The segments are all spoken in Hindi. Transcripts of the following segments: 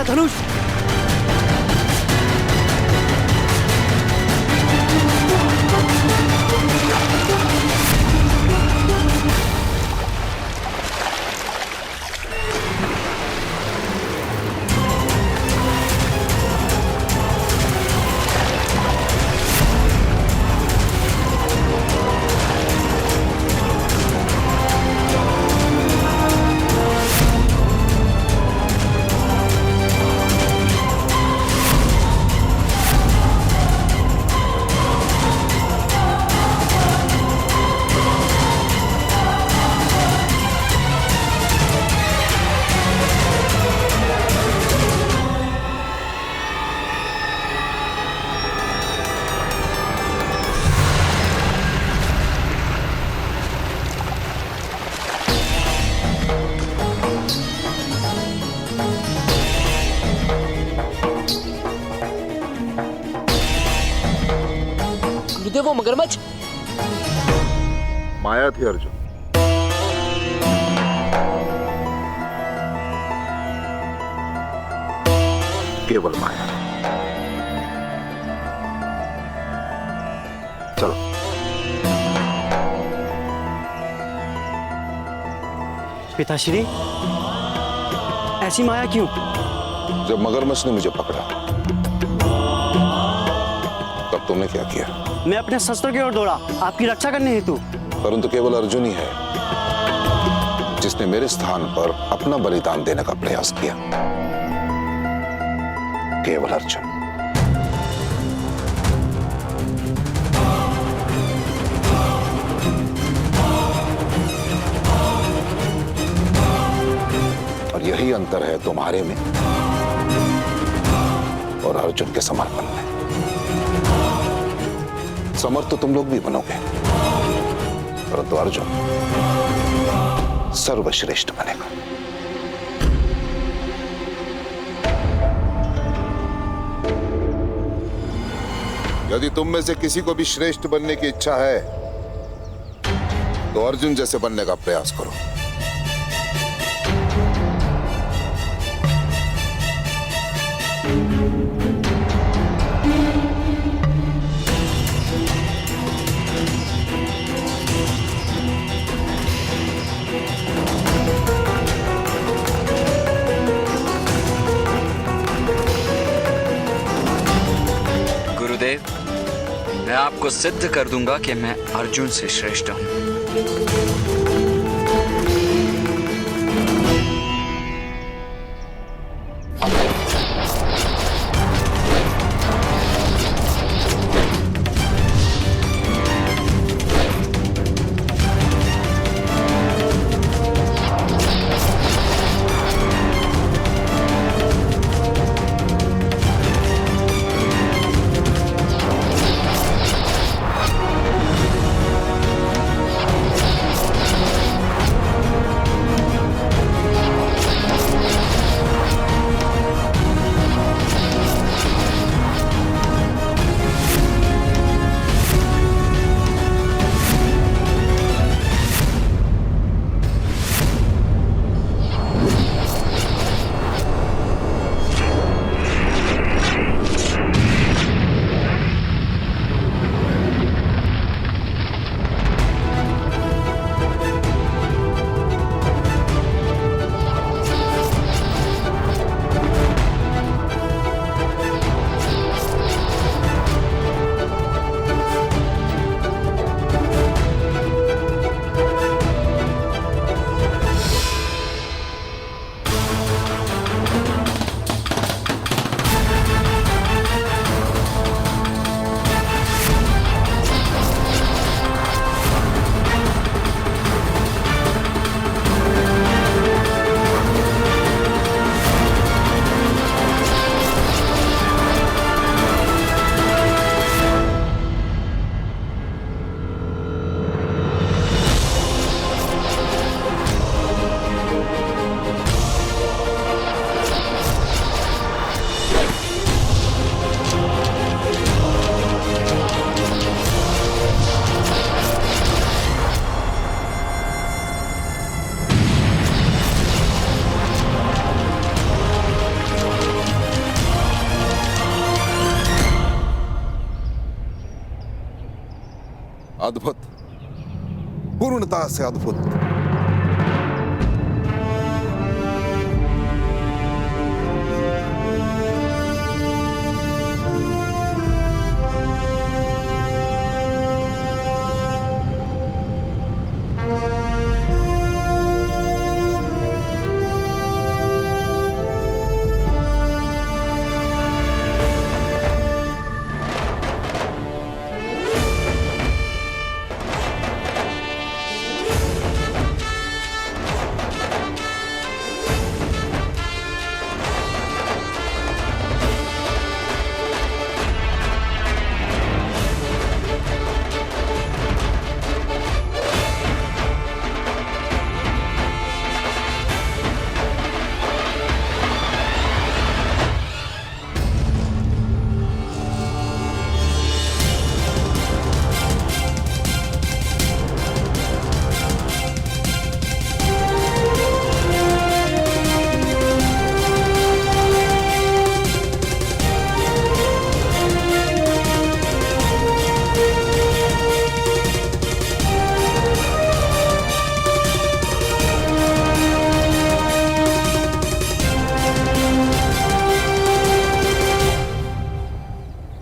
धनुष। वो मगरमच्छ माया थी अर्जुन। केवल माया। चलो। पिताश्री, ऐसी माया क्यों? जब मगरमच्छ ने मुझे पकड़ा तब तुमने क्या किया? मैं अपने शस्त्र की ओर दौड़ा, आपकी रक्षा करने हेतु। परंतु केवल अर्जुन ही है जिसने मेरे स्थान पर अपना बलिदान देने का प्रयास किया। केवल अर्जुन। और यही अंतर है तुम्हारे में और अर्जुन के समर्पण में। समर्थ तो तुम लोग भी बनोगे, परंतु अर्जुन सर्वश्रेष्ठ बनेगा। यदि तुम में से किसी को भी श्रेष्ठ बनने की इच्छा है तो अर्जुन जैसे बनने का प्रयास करो। मैं आपको सिद्ध कर दूंगा कि मैं अर्जुन से श्रेष्ठ हूं। पूर्णता से अद्भुत।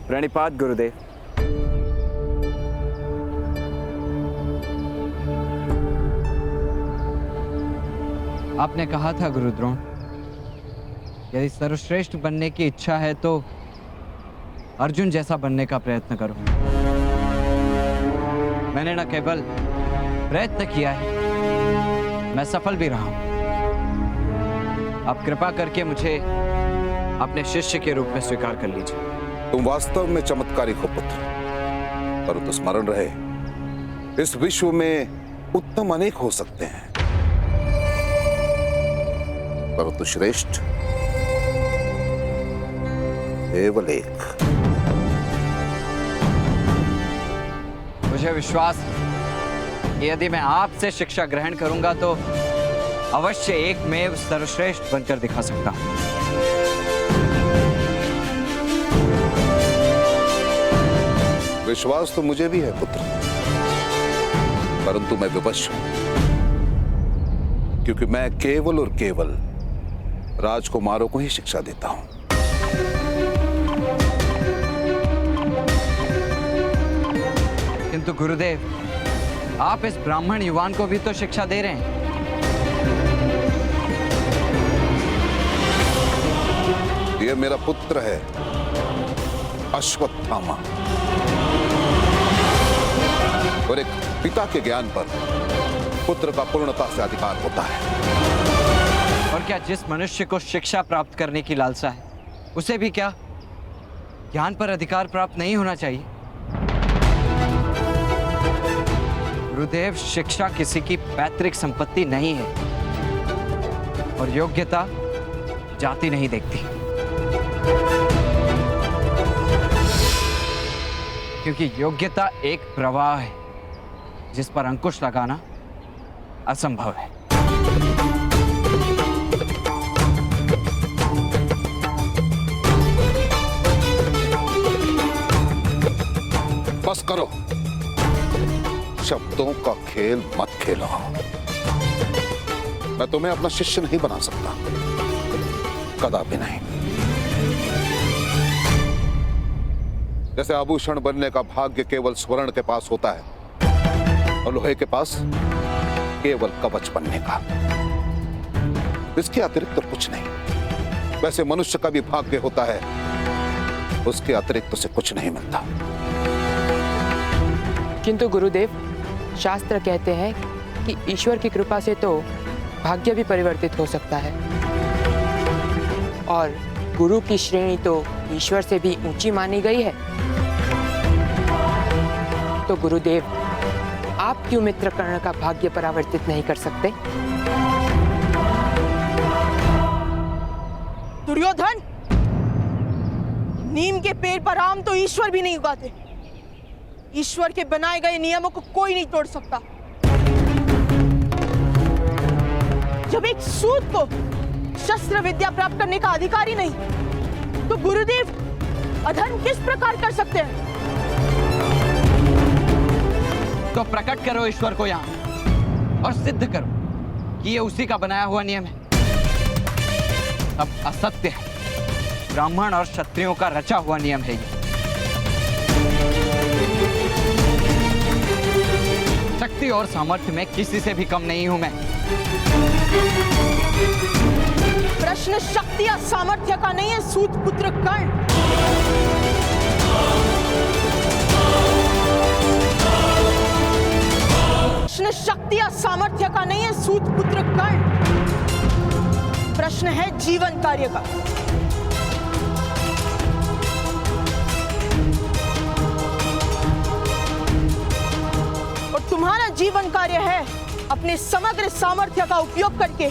प्रणिपात गुरुदेव। आपने कहा था गुरुद्रोण, यदि सर्वश्रेष्ठ बनने की इच्छा है तो अर्जुन जैसा बनने का प्रयत्न करो। मैंने न केवल प्रयत्न किया है, मैं सफल भी रहा हूं। आप कृपा करके मुझे अपने शिष्य के रूप में स्वीकार कर लीजिए। तुम वास्तव में चमत्कारी हो पुत्र, परंतु स्मरण रहे, इस विश्व में उत्तम अनेक हो सकते हैं, परंतु श्रेष्ठ केवल एक। मुझे विश्वास है कि यदि मैं आपसे शिक्षा ग्रहण करूंगा तो अवश्य एकमेव सर्वश्रेष्ठ बनकर दिखा सकता हूं। विश्वास तो मुझे भी है पुत्र, परंतु मैं विवश हूं, क्योंकि मैं केवल और केवल राजकुमारों को ही शिक्षा देता हूं। किंतु गुरुदेव, आप इस ब्राह्मण युवान को भी तो शिक्षा दे रहे हैं। यह मेरा पुत्र है अश्वत्थामा, और एक पिता के ज्ञान पर पुत्र का पूर्णता से अधिकार होता है। और क्या जिस मनुष्य को शिक्षा प्राप्त करने की लालसा है, उसे भी क्या ज्ञान पर अधिकार प्राप्त नहीं होना चाहिए? गुरुदेव, शिक्षा किसी की पैतृक संपत्ति नहीं है, और योग्यता जाति नहीं देखती, क्योंकि योग्यता एक प्रवाह है जिस पर अंकुश लगाना असंभव है। बस करो, शब्दों का खेल मत खेलो। मैं तुम्हें अपना शिष्य नहीं बना सकता, कदापि नहीं। जैसे आभूषण बनने का भाग्य केवल स्वर्ण के पास होता है और लोहे के पास केवल कवच बनने का, इसके अतिरिक्त तो कुछ नहीं, वैसे मनुष्य का भी भाग्य होता है, उसके अतिरिक्त उसे कुछ नहीं मिलता। किंतु गुरुदेव, शास्त्र कहते हैं कि ईश्वर की कृपा से तो भाग्य भी परिवर्तित हो सकता है, और गुरु की श्रेणी तो ईश्वर से भी ऊंची मानी गई है। तो गुरुदेव, आप क्यों मित्र कर्ण का भाग्य परावर्तित नहीं कर सकते? दुर्योधन, नीम के पेड़ पर आम तो ईश्वर भी नहीं उगाते। ईश्वर के बनाए गए नियमों को कोई नहीं तोड़ सकता। जब एक सूत को शस्त्र विद्या प्राप्त करने का अधिकार ही नहीं, तो गुरुदेव अधर्म किस प्रकार कर सकते हैं? तो प्रकट करो ईश्वर को यहाँ। और सिद्ध करो कि ये उसी का बनाया हुआ नियम है, तब असत्य है। ब्राह्मण और क्षत्रियों का रचा हुआ नियम है ये। शक्ति और सामर्थ्य में किसी से भी कम नहीं हूं मैं। प्रश्न शक्ति या सामर्थ्य का नहीं है सूत पुत्र कर्ण। प्रश्न शक्ति या सामर्थ्य का नहीं है सूत पुत्र कर्ण। प्रश्न है जीवन कार्य का। और तुम्हारा जीवन कार्य है अपने समग्र सामर्थ्य का उपयोग करके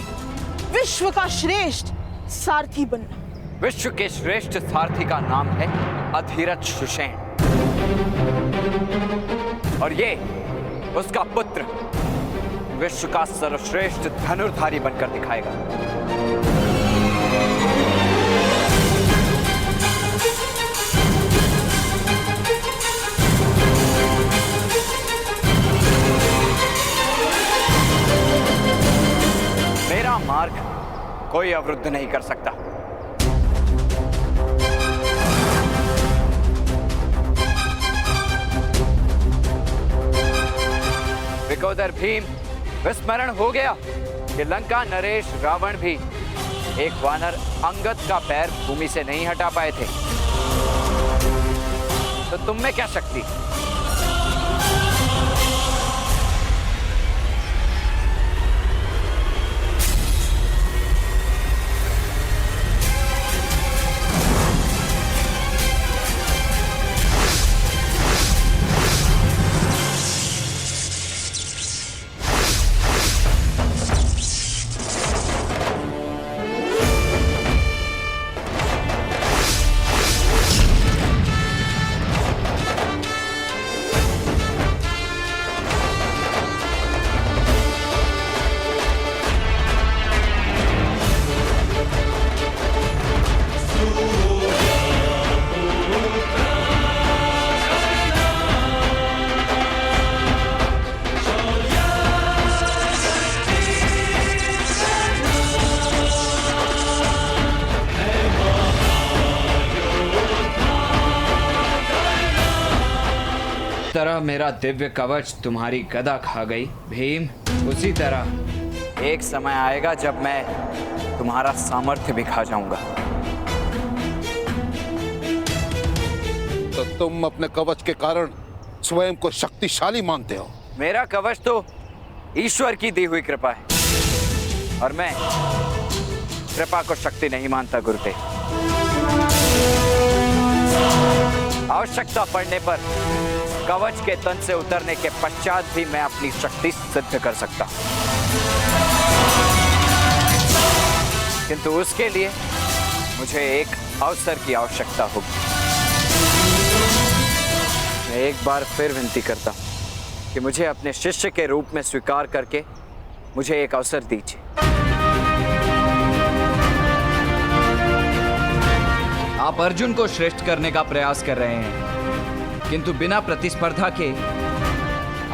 विश्व का श्रेष्ठ सारथी बनना। विश्व के श्रेष्ठ सारथी का नाम है अधीरथ सुषेण, और ये उसका पुत्र विश्व का सर्वश्रेष्ठ धनुर्धारी बनकर दिखाएगा। मेरा मार्ग कोई अवरुद्ध नहीं कर सकता। विकोदर भीम, विस्मरण हो गया कि लंका नरेश रावण भी एक वानर अंगद का पैर भूमि से नहीं हटा पाए थे, तो तुम में क्या शक्ति? तरह मेरा दिव्य कवच तुम्हारी गदा खा गई भीम, उसी तरह एक समय आएगा जब मैं तुम्हारा सामर्थ्य भी खा जाऊंगा। तो तुम अपने कवच के कारण स्वयं को शक्तिशाली मानते हो? मेरा कवच तो ईश्वर की दी हुई कृपा है, और मैं कृपा को शक्ति नहीं मानता गुरुदेव। आवश्यकता पड़ने पर कवच के तन से उतरने के पश्चात भी मैं अपनी शक्ति सिद्ध कर सकता हूं, किंतु उसके लिए मुझे एक अवसर की आवश्यकता होगी। मैं एक बार फिर विनती करता हूं कि मुझे अपने शिष्य के रूप में स्वीकार करके मुझे एक अवसर दीजिए। आप अर्जुन को श्रेष्ठ करने का प्रयास कर रहे हैं, किंतु बिना प्रतिस्पर्धा के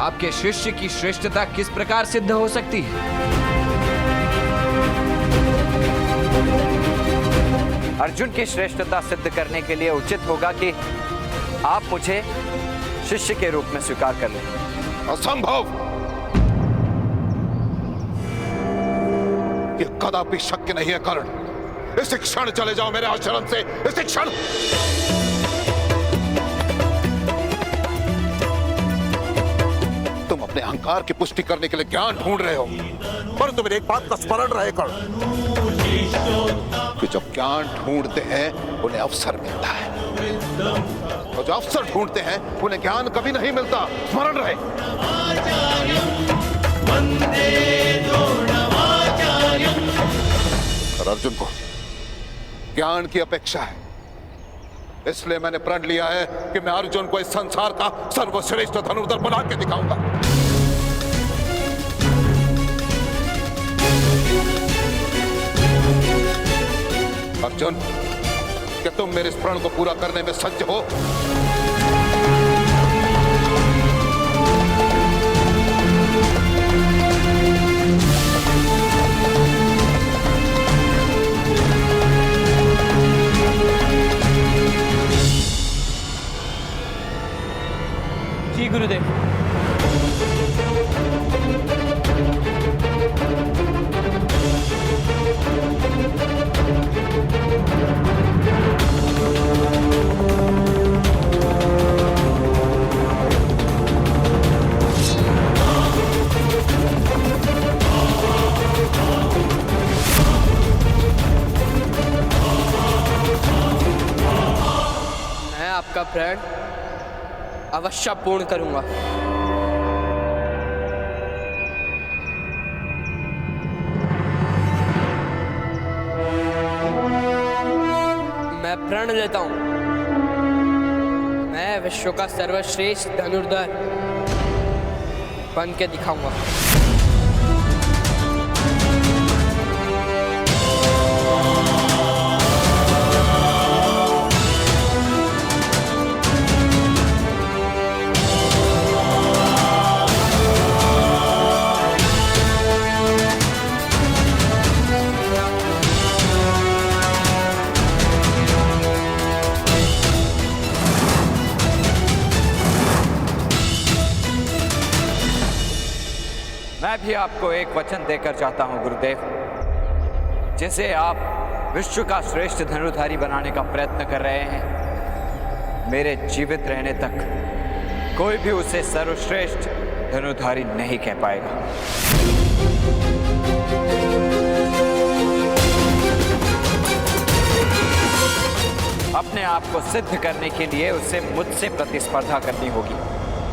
आपके शिष्य की श्रेष्ठता किस प्रकार सिद्ध हो सकती है? अर्जुन की श्रेष्ठता सिद्ध करने के लिए उचित होगा कि आप मुझे शिष्य के रूप में स्वीकार कर लें। असंभव! ये कदापि शक्य नहीं है कर्ण। इस क्षण चले जाओ मेरे आश्रम से, इस क्षण। तुम अपने अहंकार की पुष्टि करने के लिए ज्ञान ढूंढ रहे हो, परंतु मेरी एक बात का स्मरण रहे कर्ण कि जो ज्ञान ढूंढते हैं उन्हें अवसर मिलता है, और जो अवसर ढूंढते हैं उन्हें ज्ञान कभी नहीं मिलता। स्मरण रहे। और अर्जुन को ज्ञान की अपेक्षा है, इसलिए मैंने प्रण लिया है कि मैं अर्जुन को इस संसार का सर्वश्रेष्ठ धनुर्धर बना के दिखाऊंगा। अर्जुन, क्या तुम मेरे इस प्रण को पूरा करने में सज्ज हो? प्रण अवश्य पूर्ण करूंगा। मैं प्रण लेता हूं, मैं विश्व का सर्वश्रेष्ठ धनुर्धर बन के दिखाऊंगा। मैं भी आपको एक वचन देकर चाहता हूं गुरुदेव, जिसे आप विश्व का श्रेष्ठ धनुर्धारी बनाने का प्रयत्न कर रहे हैं। मेरे जीवित रहने तक कोई भी उसे सर्वश्रेष्ठ धनुर्धारी नहीं कह पाएगा। अपने आप को सिद्ध करने के लिए उसे मुझसे प्रतिस्पर्धा करनी होगी।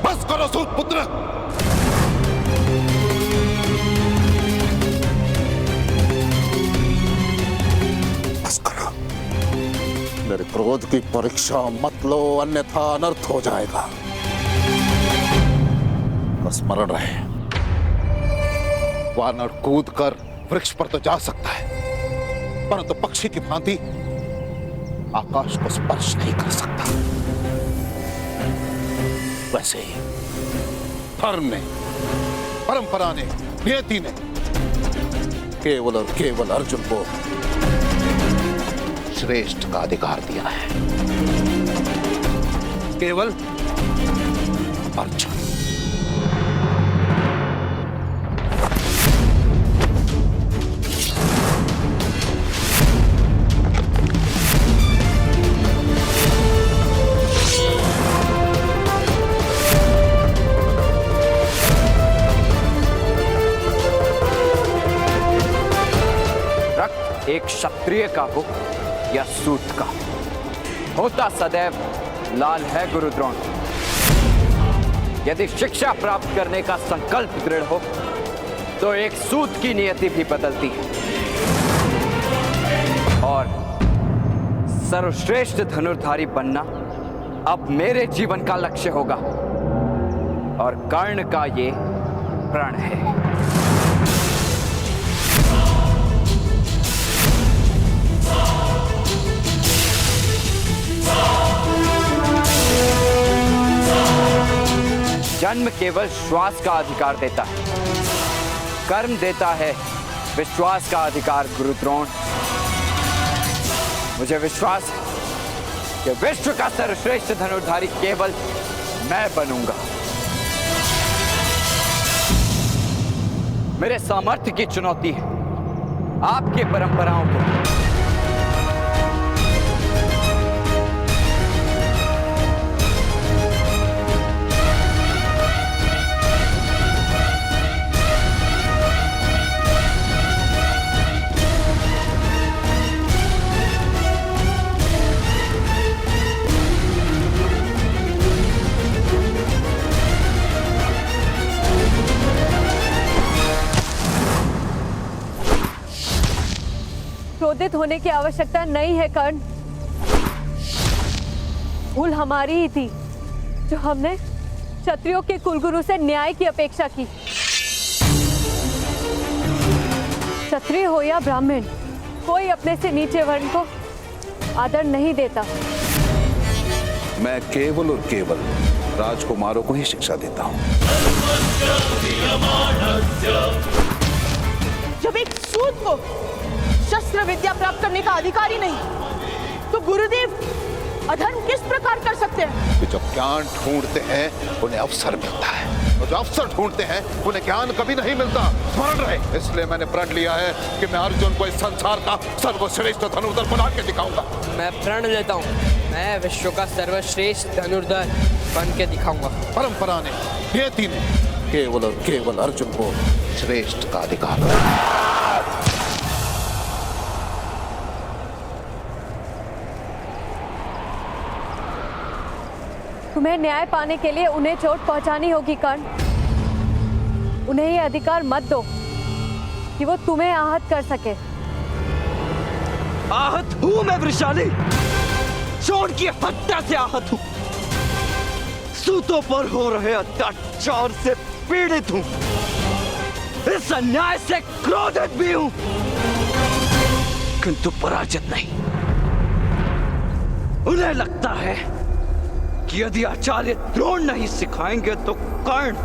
बस करो सूत पुत्र। बस करो। मेरे क्रोध की परीक्षा मत लो, अन्यथा अनर्थ हो जाएगा। बस स्मरण रहे, वानर कूद कर वृक्ष पर तो जा सकता है, परंतु पक्षी की भांति आकाश को स्पर्श नहीं कर सकता। वैसे ही धर्म ने, परंपरा ने, नियति ने केवल और केवल अर्जुन को श्रेष्ठ का अधिकार दिया है। केवल अर्जुन। एक क्षत्रिय का हो या सूत का, होता सदैव लाल है गुरु द्रोण। यदि शिक्षा प्राप्त करने का संकल्प दृढ़ हो तो एक सूत की नियति भी बदलती है। और सर्वश्रेष्ठ धनुर्धारी बनना अब मेरे जीवन का लक्ष्य होगा, और कर्ण का ये प्रण है। जन्म केवल श्वास का अधिकार देता है, कर्म देता है विश्वास का अधिकार गुरु द्रोण। मुझे विश्वास है कि विश्व का सर्वश्रेष्ठ धनुर्धारी केवल मैं बनूंगा। मेरे सामर्थ्य की चुनौती है आपके परंपराओं को क्रोधित होने की आवश्यकता नहीं है कर्ण। भूल हमारी ही थी जो हमने क्षत्रियों के कुलगुरु से न्याय की अपेक्षा की। क्षत्रिय हो या ब्राह्मण, कोई अपने से नीचे वर्ण को आदर नहीं देता। मैं केवल और केवल राजकुमारों को ही शिक्षा देता हूं। जब एक सूत को शस्त्र विद्या प्राप्त करने का अधिकार ही नहीं, तो गुरुदेव अधर्म किस प्रकार कर सकते हैं? कि जो ज्ञान ढूंढते हैं उन्हें अवसर मिलता है, और जो अवसर ढूंढते हैं उन्हें ज्ञान कभी नहीं मिलता। स्मरण रहे। इसलिए मैंने प्रण लिया है कि मैं अर्जुन को इस संसार का सर्वश्रेष्ठ धनुर्धर बना के दिखाऊंगा। मैं प्रण लेता हूँ, मैं विश्व का सर्वश्रेष्ठ धनुर्धर बन के दिखाऊंगा। परंपरा ने, नियति ने केवल और केवल अर्जुन को श्रेष्ठ का अधिकार दिया। तुम्हें न्याय पाने के लिए उन्हें चोट पहुंचानी होगी कर्ण। उन्हें ये अधिकार मत दो कि वो तुम्हें आहत कर सके। आहत हूं मैं वृषाली, चोट की हत्या से आहत हूं, सूतों पर हो रहे अत्याचार से पीड़ित हूं, इस अन्याय से क्रोधित भी हूं, किंतु पराजित नहीं। उन्हें लगता है कि यदि आचार्य द्रोण नहीं सिखाएंगे तो कर्ण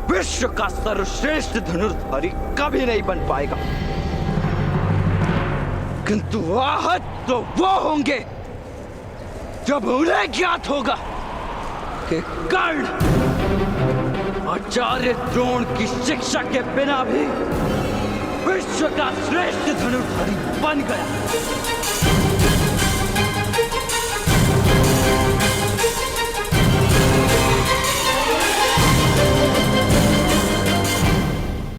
विश्व का सर्वश्रेष्ठ धनुर्धारी कभी नहीं बन पाएगा, किंतु आहत तो वो होंगे जब उन्हें ज्ञात होगा कि कर्ण आचार्य द्रोण की शिक्षा के बिना भी विश्व का श्रेष्ठ धनुर्धारी बन गया।